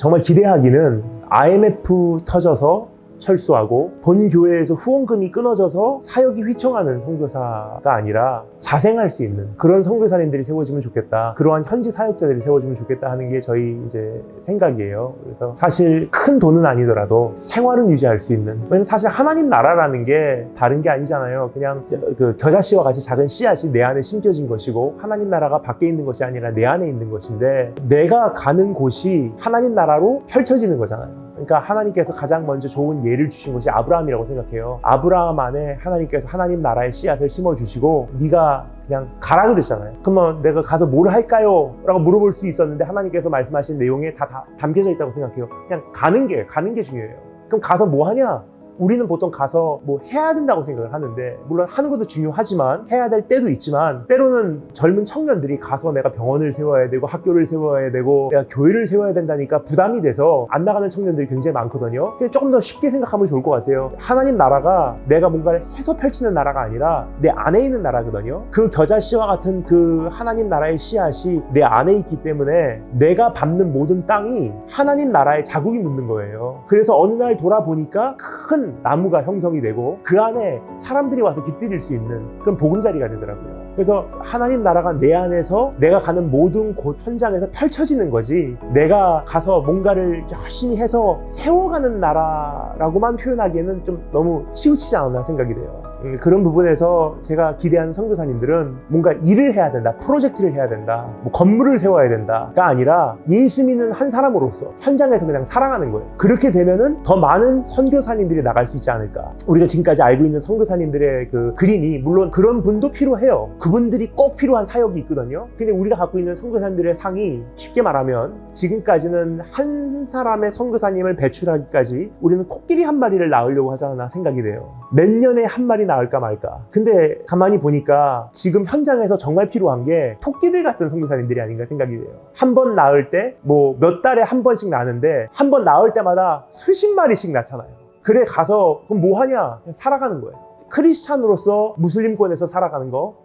정말 기대하기는 IMF 터져서 철수하고 본 교회에서 후원금이 끊어져서 사역이 휘청하는 선교사가 아니라 자생할 수 있는 그런 선교사님들이 세워지면 좋겠다. 그러한 현지 사역자들이 세워지면 좋겠다 하는 게 저희 이제 생각이에요. 그래서 사실 큰 돈은 아니더라도 생활은 유지할 수 있는, 왜냐면 사실 하나님 나라라는 게 다른 게 아니잖아요. 그냥 그 겨자씨와 같이 작은 씨앗이 내 안에 심겨진 것이고 하나님 나라가 밖에 있는 것이 아니라 내 안에 있는 것인데 내가 가는 곳이 하나님 나라로 펼쳐지는 거잖아요. 그러니까 하나님께서 가장 먼저 좋은 예를 주신 것이 아브라함이라고 생각해요. 아브라함 안에 하나님께서 하나님 나라의 씨앗을 심어주시고 네가 그냥 가라 그러잖아요. 그러면 내가 가서 뭘 할까요? 라고 물어볼 수 있었는데 하나님께서 말씀하신 내용에 다 담겨져 있다고 생각해요. 그냥 가는 게 중요해요. 그럼 가서 뭐 하냐? 우리는 보통 가서 뭐 해야 된다고 생각을 하는데, 물론 하는 것도 중요하지만 해야 될 때도 있지만, 때로는 젊은 청년들이 가서 내가 병원을 세워야 되고 학교를 세워야 되고 내가 교회를 세워야 된다니까 부담이 돼서 안 나가는 청년들이 굉장히 많거든요. 근데 조금 더 쉽게 생각하면 좋을 것 같아요. 하나님 나라가 내가 뭔가를 해서 펼치는 나라가 아니라 내 안에 있는 나라거든요. 그 겨자씨와 같은 그 하나님 나라의 씨앗이 내 안에 있기 때문에 내가 밟는 모든 땅이 하나님 나라의 자국이 묻는 거예요. 그래서 어느 날 돌아보니까 큰 나무가 형성이 되고 그 안에 사람들이 와서 깃들일 수 있는 그런 보금자리가 되더라고요. 그래서 하나님 나라가 내 안에서 내가 가는 모든 곳 현장에서 펼쳐지는 거지, 내가 가서 뭔가를 열심히 해서 세워가는 나라라고만 표현하기에는 좀 너무 치우치지 않았나 생각이 돼요. 그런 부분에서 제가 기대하는 선교사님들은 뭔가 일을 해야 된다, 프로젝트를 해야 된다, 뭐 건물을 세워야 된다가 아니라 예수 믿는 한 사람으로서 현장에서 그냥 살아가는 거예요. 그렇게 되면은 더 많은 선교사님들이 나갈 수 있지 않을까. 우리가 지금까지 알고 있는 선교사님들의 그 그림이, 물론 그런 분도 필요해요. 그분들이 꼭 필요한 사역이 있거든요. 근데 우리가 갖고 있는 선교사님들의 상이, 쉽게 말하면 지금까지는 한 사람의 선교사님을 배출하기까지 우리는 코끼리 한 마리를 낳으려고 하잖아 생각이 돼요. 몇 년에 한 마리 나을까 말까. 근데 가만히 보니까 지금 현장에서 정말 필요한 게 토끼들 같은 선교사님들이 아닌가 생각이 돼요. 한 번 낳을 때 뭐 몇 달에 한 번씩 나는데 한 번 낳을 때마다 수십 마리씩 낳잖아요. 그래 가서 그럼 뭐 하냐? 그냥 살아가는 거예요. 크리스찬으로서 무슬림권에서 살아가는 거,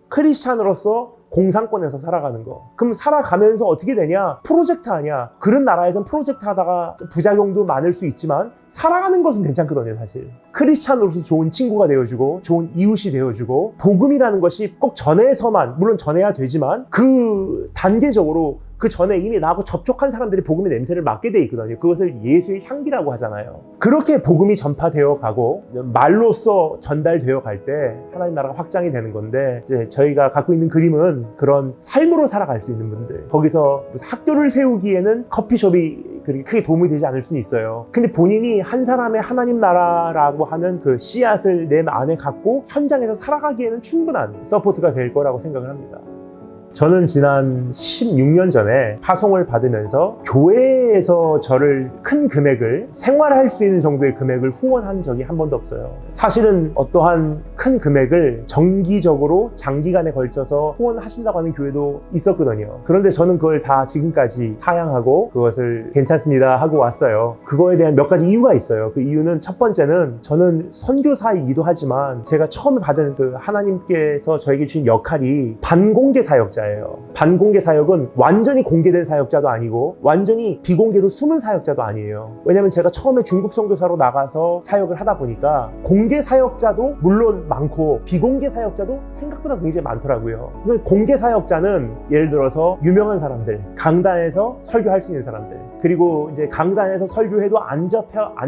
크리스찬으로서 공산권에서 살아가는 거. 그럼 살아가면서 어떻게 되냐? 프로젝트 하냐? 그런 나라에선 프로젝트 하다가 부작용도 많을 수 있지만 살아가는 것은 괜찮거든요, 사실. 크리스찬으로서 좋은 친구가 되어주고 좋은 이웃이 되어주고, 복음이라는 것이 꼭 전해서만, 물론 전해야 되지만 그 단계적으로 그 전에 이미 나하고 접촉한 사람들이 복음의 냄새를 맡게 돼 있거든요. 그것을 예수의 향기라고 하잖아요. 그렇게 복음이 전파되어 가고 말로써 전달되어 갈 때 하나님 나라가 확장이 되는 건데, 이제 저희가 갖고 있는 그림은 그런 삶으로 살아갈 수 있는 분들, 거기서 무슨 학교를 세우기에는 커피숍이 그렇게 크게 도움이 되지 않을 수는 있어요. 근데 본인이 한 사람의 하나님 나라라고 하는 그 씨앗을 내 안에 갖고 현장에서 살아가기에는 충분한 서포트가 될 거라고 생각을 합니다. 저는 지난 16년 전에 파송을 받으면서 교회에서 저를 큰 금액을, 생활할 수 있는 정도의 금액을 후원한 적이 한 번도 없어요. 사실은 어떠한 큰 금액을 정기적으로 장기간에 걸쳐서 후원하신다고 하는 교회도 있었거든요. 그런데 저는 그걸 다 지금까지 사양하고 그것을 괜찮습니다 하고 왔어요. 그거에 대한 몇 가지 이유가 있어요. 그 이유는, 첫 번째는 저는 선교사이기도 하지만 제가 처음에 받은 그 하나님께서 저에게 주신 역할이 반공개 사역자, 반공개 사역은 완전히 공개된 사역자도 아니고 완전히 비공개로 숨은 사역자도 아니에요. 왜냐면 제가 처음에 중국 선교사로 나가서 사역을 하다 보니까 공개 사역자도 물론 많고 비공개 사역자도 생각보다 굉장히 많더라고요. 공개 사역자는 예를 들어서 유명한 사람들, 강단에서 설교할 수 있는 사람들, 그리고 이제 강단에서 설교해도 안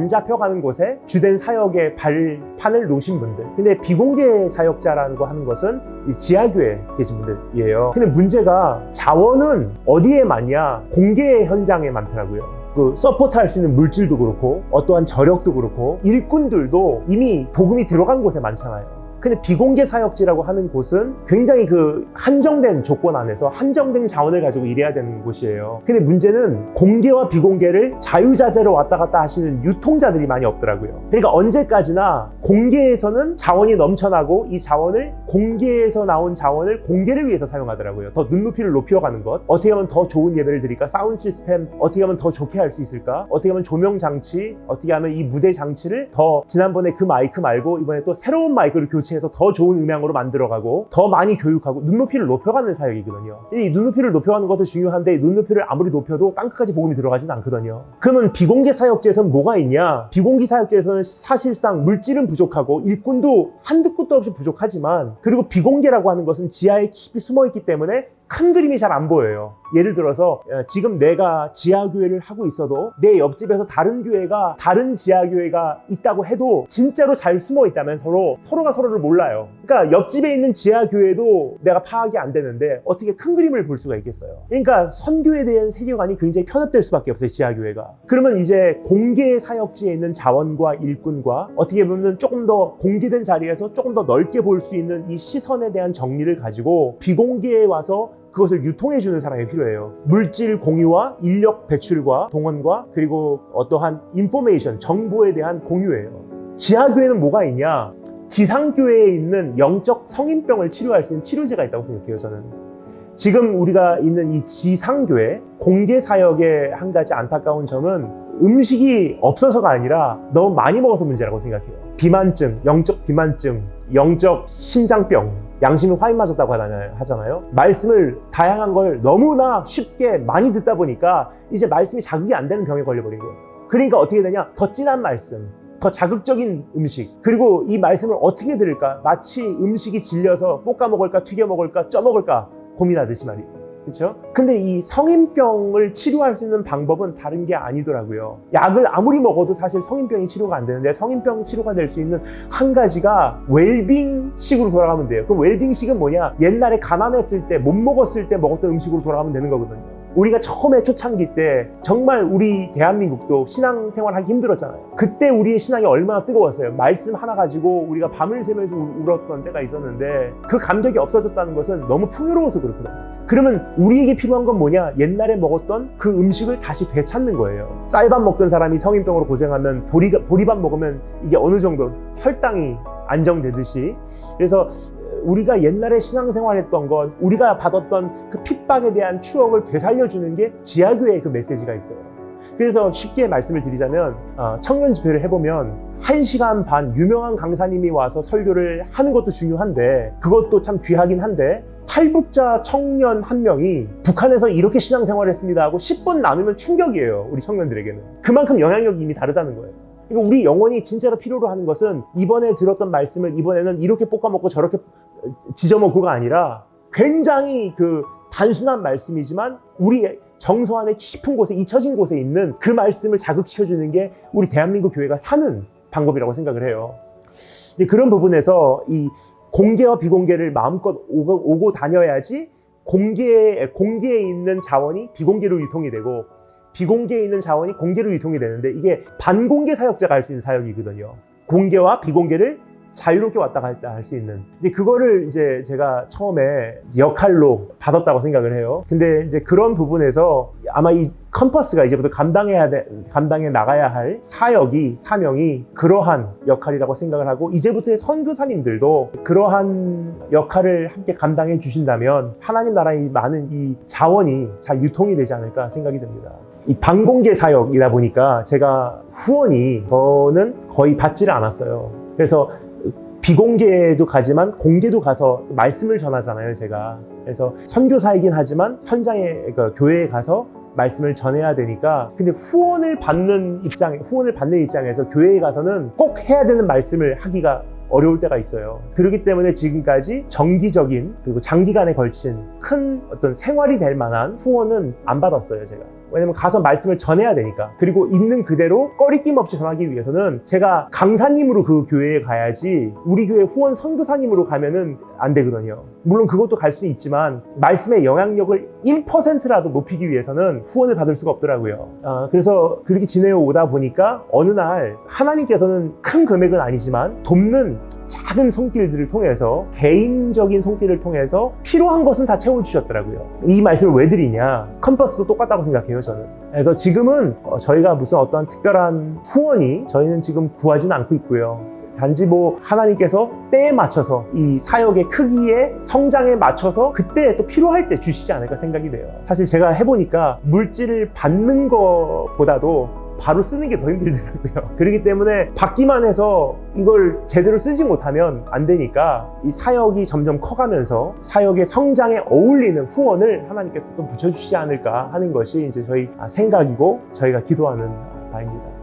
잡혀가는 곳에 주된 사역의 발판을 놓으신 분들. 근데 비공개 사역자라는 거 하는 것은 이 지하교회에 계신 분들이에요. 근데 문제가 자원은 어디에 많냐? 공개 현장에 많더라고요. 그 서포트 할 수 있는 물질도 그렇고 어떠한 저력도 그렇고 일꾼들도 이미 복음이 들어간 곳에 많잖아요. 근데 비공개 사역지라고 하는 곳은 굉장히 그 한정된 조건 안에서 한정된 자원을 가지고 일해야 되는 곳이에요. 근데 문제는 공개와 비공개를 자유자재로 왔다 갔다 하시는 유통자들이 많이 없더라고요. 그러니까 언제까지나 공개에서는 자원이 넘쳐나고 이 자원을, 공개에서 나온 자원을 공개를 위해서 사용하더라고요. 더 눈높이를 높여가는 것, 어떻게 하면 더 좋은 예배를 드릴까, 사운드 시스템 어떻게 하면 더 좋게 할 수 있을까, 어떻게 하면 조명 장치, 어떻게 하면 이 무대 장치를 더, 지난번에 그 마이크 말고 이번에 또 새로운 마이크를 교체 장치해서 더 좋은 음향으로 만들어가고 더 많이 교육하고 눈높이를 높여가는 사역이거든요. 이 눈높이를 높여가는 것도 중요한데 눈높이를 아무리 높여도 땅끝까지 복음이 들어가진 않거든요. 그러면 비공개 사역제에서는 뭐가 있냐? 비공개 사역제에서는 사실상 물질은 부족하고 일꾼도 한두 끗도 없이 부족하지만, 그리고 비공개라고 하는 것은 지하에 깊이 숨어있기 때문에 큰 그림이 잘 안 보여요. 예를 들어서 지금 내가 지하교회를 하고 있어도 내 옆집에서 다른 지하교회가 있다고 해도 진짜로 잘 숨어 있다면 서로가 서로를 몰라요. 그러니까 옆집에 있는 지하교회도 내가 파악이 안 되는데 어떻게 큰 그림을 볼 수가 있겠어요. 그러니까 선교에 대한 세계관이 굉장히 편협될 수밖에 없어요, 지하교회가. 그러면 이제 공개 사역지에 있는 자원과 일꾼과 어떻게 보면 조금 더 공개된 자리에서 조금 더 넓게 볼 수 있는 이 시선에 대한 정리를 가지고 비공개에 와서 그것을 유통해주는 사람이 필요해요. 물질 공유와 인력 배출과 동원과 그리고 어떠한 인포메이션, 정보에 대한 공유예요. 지하교회는 뭐가 있냐? 지상교회에 있는 영적 성인병을 치료할 수 있는 치료제가 있다고 생각해요, 저는. 지금 우리가 있는 이 지상교회, 공개사역의 한 가지 안타까운 점은 음식이 없어서가 아니라 너무 많이 먹어서 문제라고 생각해요. 비만증, 영적 비만증, 영적 심장병, 양심이 화인 맞았다고 하잖아요. 말씀을 다양한 걸 너무나 쉽게 많이 듣다 보니까 이제 말씀이 자극이 안 되는 병에 걸려버린 거예요. 그러니까 어떻게 되냐? 더 진한 말씀, 더 자극적인 음식, 그리고 이 말씀을 어떻게 들을까? 마치 음식이 질려서 볶아 먹을까, 튀겨 먹을까, 쪄 먹을까 고민하듯이 말이에요. 그렇죠? 근데 이 성인병을 치료할 수 있는 방법은 다른 게 아니더라고요. 약을 아무리 먹어도 사실 성인병이 치료가 안 되는데, 성인병 치료가 될 수 있는 한 가지가 웰빙식으로 돌아가면 돼요. 그럼 웰빙식은 뭐냐? 옛날에 가난했을 때, 못 먹었을 때 먹었던 음식으로 돌아가면 되는 거거든요. 우리가 처음에 초창기 때 정말 우리 대한민국도 신앙생활 하기 힘들었잖아요. 그때 우리의 신앙이 얼마나 뜨거웠어요. 말씀 하나 가지고 우리가 밤을 새면서 울었던 때가 있었는데, 그 감격이 없어졌다는 것은 너무 풍요로워서 그렇거든요. 그러면 우리에게 필요한 건 뭐냐? 옛날에 먹었던 그 음식을 다시 되찾는 거예요. 쌀밥 먹던 사람이 성인병으로 고생하면 보리밥 먹으면 이게 어느 정도 혈당이 안정되듯이, 그래서 우리가 옛날에 신앙생활했던 건, 우리가 받았던 그 핍박에 대한 추억을 되살려주는 게 지하교회의 그 메시지가 있어요. 그래서 쉽게 말씀을 드리자면, 청년 집회를 해보면 1시간 반 유명한 강사님이 와서 설교를 하는 것도 중요한데, 그것도 참 귀하긴 한데, 탈북자 청년 한 명이 북한에서 이렇게 신앙생활을 했습니다 하고 10분 나누면 충격이에요, 우리 청년들에게는. 그만큼 영향력이 이미 다르다는 거예요. 그러니까 우리 영혼이 진짜로 필요로 하는 것은 이번에 들었던 말씀을 이번에는 이렇게 볶아먹고 저렇게 지져먹고가 아니라, 굉장히 그 단순한 말씀이지만 우리 정서 안에 깊은 곳에, 잊혀진 곳에 있는 그 말씀을 자극시켜주는 게 우리 대한민국 교회가 사는 방법이라고 생각을 해요. 그런 부분에서 이 공개와 비공개를 마음껏 오고 다녀야지 공개에 있는 자원이 비공개로 유통이 되고, 비공개에 있는 자원이 공개로 유통이 되는데, 이게 반공개 사역자가 할 수 있는 사역이거든요. 공개와 비공개를 자유롭게 왔다 갔다 할 수 있는. 근데 그거를 이제 제가 처음에 역할로 받았다고 생각을 해요. 근데 이제 그런 부분에서 아마 이 컴퍼스가 이제부터 감당해 나가야 할 사명이 그러한 역할이라고 생각을 하고, 이제부터의 선교사님들도 그러한 역할을 함께 감당해 주신다면 하나님 나라의 많은 이 자원이 잘 유통이 되지 않을까 생각이 듭니다. 이 반공개 사역이다 보니까 제가 후원이 저는 거의 받지를 않았어요. 그래서 비공개도 가지만 공개도 가서 말씀을 전하잖아요, 제가. 그래서 선교사이긴 하지만 현장에, 그러니까 교회에 가서 말씀을 전해야 되니까. 근데 후원을 받는 입장에서 교회에 가서는 꼭 해야 되는 말씀을 하기가 어려울 때가 있어요. 그렇기 때문에 지금까지 정기적인, 그리고 장기간에 걸친 큰 어떤 생활이 될 만한 후원은 안 받았어요, 제가. 왜냐면 가서 말씀을 전해야 되니까. 그리고 있는 그대로 꺼리낌 없이 전하기 위해서는 제가 강사님으로 그 교회에 가야지, 우리 교회 후원 선교사님으로 가면은 안 되거든요. 물론 그것도 갈 수 있지만 말씀의 영향력을 1%라도 높이기 위해서는 후원을 받을 수가 없더라고요. 그래서 그렇게 지내오다 보니까 어느 날 하나님께서는 큰 금액은 아니지만 돕는 작은 손길들을 통해서, 개인적인 손길을 통해서 필요한 것은 다 채워주셨더라고요. 이 말씀을 왜 드리냐? 컴퍼스도 똑같다고 생각해요, 저는. 그래서 지금은 저희가 무슨 어떤 특별한 후원이 저희는 지금 구하지는 않고 있고요. 단지 하나님께서 때에 맞춰서 이 사역의 크기에, 성장에 맞춰서 그때 또 필요할 때 주시지 않을까 생각이 돼요. 사실 제가 해보니까 물질을 받는 것보다도 바로 쓰는 게 더 힘들더라고요. 그렇기 때문에 받기만 해서 이걸 제대로 쓰지 못하면 안 되니까 이 사역이 점점 커가면서 사역의 성장에 어울리는 후원을 하나님께서 또 붙여주시지 않을까 하는 것이 이제 저희 생각이고 저희가 기도하는 바입니다.